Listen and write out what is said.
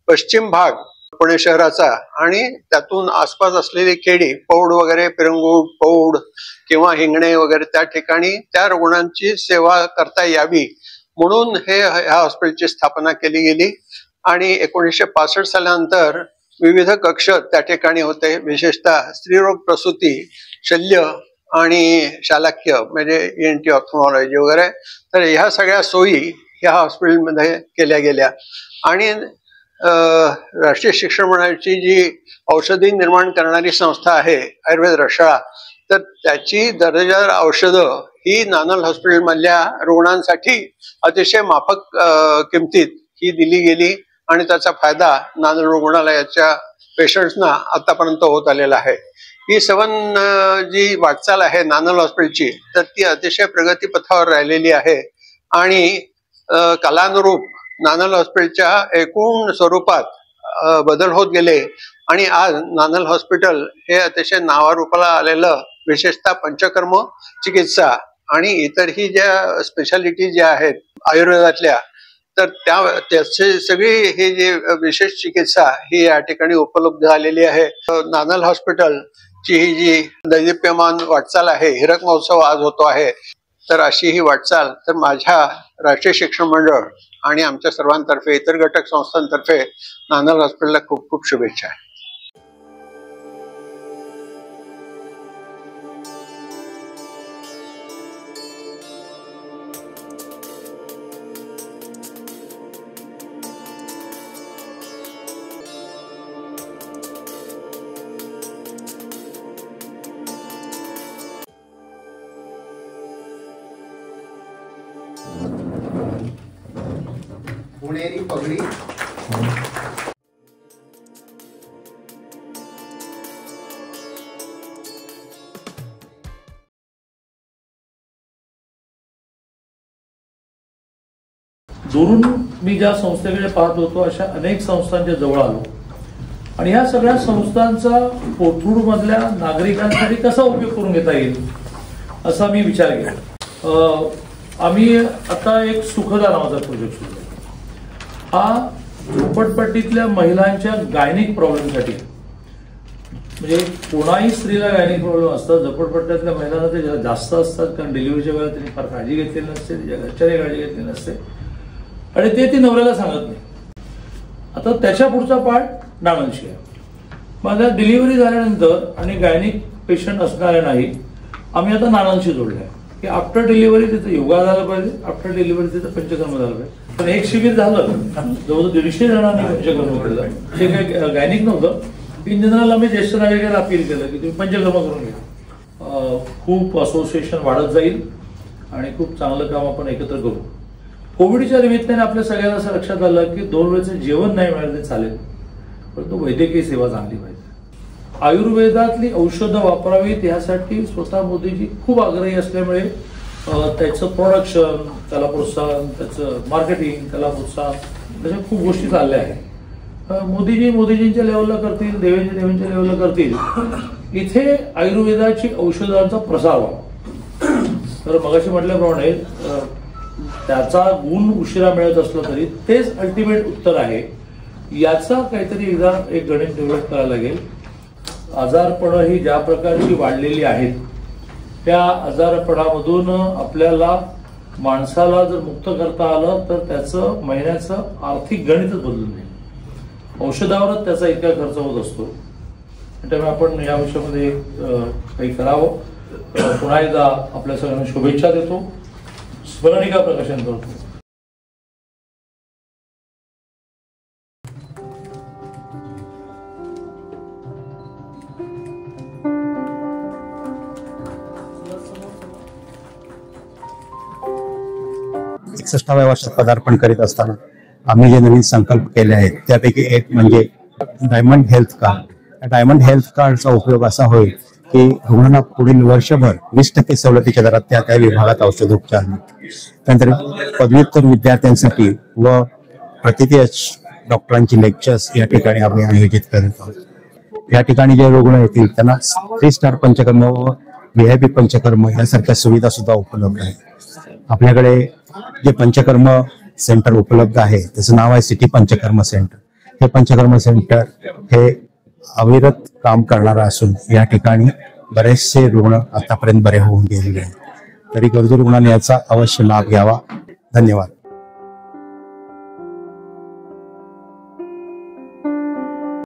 पश्चिम भाग पुणे शहराचा आणि त्यातून आसपास असलेली खेडी पौड वगैरे, पिरंगुट, पौड किंवा हिंगणे वगैरे त्या ठिकाणी त्या रुग्णांची सेवा करता यावी म्हणून ह्या हॉस्पिटलची स्थापना केली गेली. आणि 1965 सालानंतर विविध कक्ष त्या ठिकाणी होते, विशेषतः स्त्रीरोग, प्रसूती, शल्य आणि शालाक्य म्हणजे ENT ऑर्थोमॉलॉजी वगैरे. तर ह्या सगळ्या सोयी ह्या हॉस्पिटलमध्ये केल्या गेल्या. आणि राष्ट्रीय शिक्षण मंडळाची जी औषधी निर्माण करणारी संस्था आहे आयुर्वेद रसाळा, तर त्याची दर्जेदार औषधं ही नानल हॉस्पिटलमधल्या रुग्णांसाठी अतिशय माफक किमतीत ही दिली गेली आणि त्याचा फायदा नानल रुग्णालयाच्या पेशंट्सना आतापर्यंत होत आलेला आहे. ही जी वाटचाल आहे नानल हॉस्पिटलची, तर ती अतिशय प्रगतीपथावर राहिलेली आहे. आणि कालानुरूप नानल हॉस्पिटलच्या एकूण स्वरूपात बदल होत गेले आणि आज नानल हॉस्पिटल हे अतिशय नावारूपाला आलेलं विशेषतः पंचकर्म चिकित्सा आणि इतरही ज्या स्पेशालिटी ज्या आहेत आयुर्वेदातल्या, तर त्याची सगळी ही जी विशेष चिकित्सा ही या ठिकाणी उपलब्ध झालेली आहे. नानल हॉस्पिटलची ही जी दैदिप्यमान वाटचाल आहे, हिरक महोत्सव आज होतो आहे, तर अशी ही वाटचाल तर माझ्या राष्ट्रीय शिक्षण मंडळ आणि आमच्या सर्वांतर्फे, इतर घटक संस्थांतर्फे नानल हॉस्पिटलला खूप खूप शुभेच्छा. पुणेरी पगडी दुरून मी ज्या संस्थेकडे पाहत होतो अशा अनेक संस्थांच्या जवळ आलो आणि ह्या सगळ्या संस्थांचा कोथरूड मधल्या नागरिकांसाठी कसा उपयोग करून घेता येईल असा मी विचार केला. आम्ही आता एक सुखदा नावाचा प्रोजेक्ट सुरू केला. हा झोपडपट्टीतल्या महिलांच्या गायनिक प्रॉब्लेमसाठी, म्हणजे कोणाही स्त्रीला गायनिक प्रॉब्लेम असतात, झोपडपट्ट्यातल्या महिलांना ते जास्त असतात, कारण डिलिव्हरीच्या वेळेला त्यांनी फार काळजी घेतलेली नसते, तिच्या घरच्याने काळजी घेतलेली नसते आणि ती नवऱ्याला सांगत नाही. आता त्याच्या पुढचा पार्ट नानलशी आहे. माझ्या डिलिव्हरी झाल्यानंतर आणि गायनिक पेशंट असणारे नाही, आम्ही आता नानलशी जोडले आहे की आफ्टर डिलिव्हरी तिथं योगा झाला पाहिजे, आफ्टर डिलिव्हरी तिथं पंचकर्म झालं पाहिजे. पण एक शिबिर झालं, जवळजवळ 150 जणांनी पंचकर्म केलं. हे काही गायनिक नव्हतं. इन जनरल आम्ही ज्येष्ठ नागरिकांना अपील केलं की तुम्ही पंचकर्म करून घ्या. खूप असोसिएशन वाढत जाईल आणि खूप चांगलं काम आपण एकत्र करू. कोविडच्या निमित्ताने आपल्या सगळ्यांना असं लक्षात आलं की 2 वेळचं जेवण नाही मिळालं ते चालेल, परंतु वैद्यकीय सेवा चांगली पाहिजे. आयुर्वेदातली औषधं वापरावीत यासाठी स्वतः मोदीजी खूप आग्रही असल्यामुळे त्याचं प्रोडक्शन, त्याला प्रोत्साहन, त्याचं मार्केटिंग, त्याला प्रोत्साहन, त्याच्या खूप गोष्टी चालल्या आहेत. मोदीजींच्या लेवलला करतील, देवेंच्या लेवलला करतील. इथे आयुर्वेदाची औषधांचा प्रसार व्हावा. तर मगाशी म्हटल्याप्रमाणे त्याचा गुण उशिरा मिळत असला तरी तेच अल्टिमेट उत्तर आहे. याचा काहीतरी एकदा एक गणित डेव्हलप करायला लागेल. आजारपणं ही ज्या प्रकारची वाढलेली आहेत, त्या आजारपणामधून आपल्याला माणसाला जर मुक्त करता आलं तर त्याचं महिन्याचं आर्थिक गणितच बदलून जाईल. औषधावरच त्याचा इतका खर्च होत असतो. त्यामुळे आपण या विषयामध्ये काही करावं. पुन्हा एकदा आपल्या सगळ्यांना शुभेच्छा देतो. स्मरणिका प्रकाशन करतो. व्या वर्षात पदार्पण करीत असताना आम्ही जे नवीन संकल्प केले आहेत त्यापैकी एक म्हणजे diamond health card. Diamond health कार्डचा उपयोग असा होईल की रुग्णांना पुढील वर्षभर 20% सवलतीच्या दरात त्या विभागात औषधोपचार मिळतील. त्यानंतर पदव्युत्तर विद्यार्थ्यांसाठी व प्रतिथीय डॉक्टरांची लेक्चर्स या ठिकाणी आम्ही आयोजित करत आहोत. या ठिकाणी जे रुग्ण येतील त्यांना 3 स्टार पंचकर्म व VIP पंचकर्म यासारख्या सुविधा सुद्धा उपलब्ध आहेत. आपल्याकडे जे पंचकर्म सेंटर उपलब्ध आहे त्याचं नाव आहे सिटी पंचकर्म सेंटर. हे पंचकर्म सेंटर हे अविरत काम करणारं असून या ठिकाणी बरेचसे रुग्ण आतापर्यंत बरे होऊन गेलेले आहेत. तरी गरजू रुग्णांनी याचा अवश्य लाभ घ्यावा. धन्यवाद.